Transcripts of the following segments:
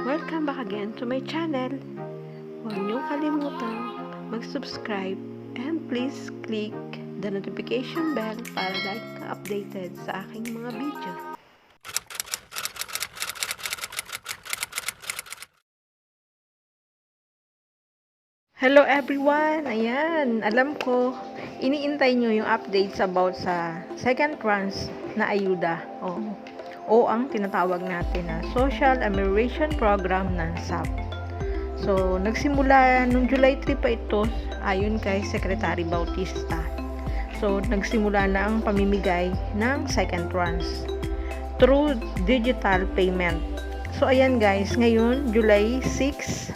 Welcome back again to my channel. Huwag niyong kalimutan mag-subscribe and please click the notification bell para lagi ka updated sa aking mga video. Hello everyone! Ayan, alam ko, iniintay nyo yung updates about sa second tranche na ayuda. O ang tinatawag natin na Social Amelioration Program ng SAP. So, nagsimula nung July 3 pa ito ayon kay Secretary Bautista. So, nagsimula na ang pamimigay ng second tranche through digital payment. So, ayan guys, ngayon, July 6,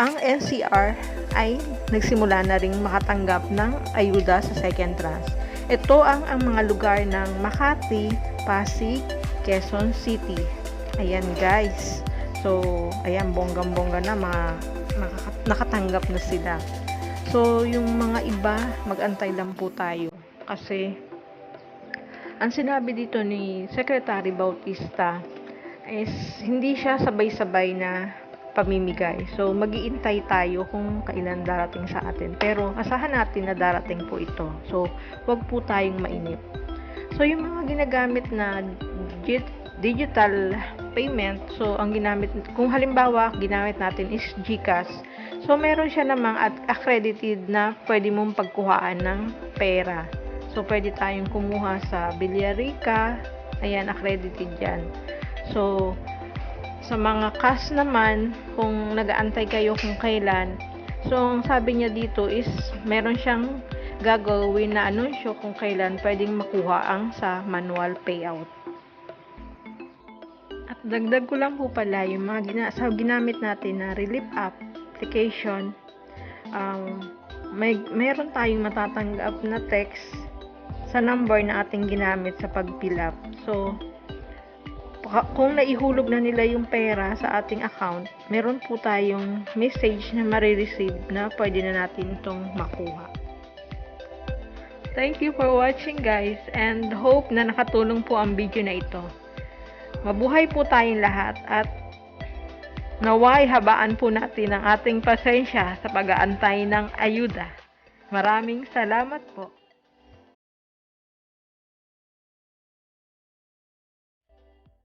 ang NCR ay nagsimula na ring makatanggap ng ayuda sa second tranche. Ito ang mga lugar ng Makati, Pasig, Quezon City. Ayan guys. So, ayan, bonggang-bongga na nakatanggap na sila. So, yung mga iba, mag-antay lang po tayo. Kasi, ang sinabi dito ni Secretary Bautista is hindi siya sabay-sabay na pamimigay. So, mag-iintay tayo kung kailan darating sa atin. Pero, asahan natin na darating po ito. So, wag po tayong mainip. So, yung mga ginagamit na digital payment, so, ang ginamit, kung halimbawa, ginamit natin is GCash. So, meron siya namang accredited na pwede mong pagkuhaan ng pera. So, pwede tayong kumuha sa Billarica. Ayan, accredited yan. So, sa mga cash naman, kung nag-aantay kayo kung kailan, so ang sabi niya dito is meron siyang gagawin na anunsyo kung kailan pwedeng makuha ang sa manual payout. At dagdag ko lang po pala yung mga ginamit natin na relief application, meron tayong matatanggap na text sa number na ating ginamit sa pag-fill up. So, kung naihulog na nila yung pera sa ating account, meron po tayong message na marireceive na pwede na natin itong makuha. Thank you for watching guys, and hope na nakatulong po ang video na ito. Mabuhay po tayong lahat at naway habaan po natin ang ating pasensya sa pag-aantay ng ayuda. Maraming salamat po.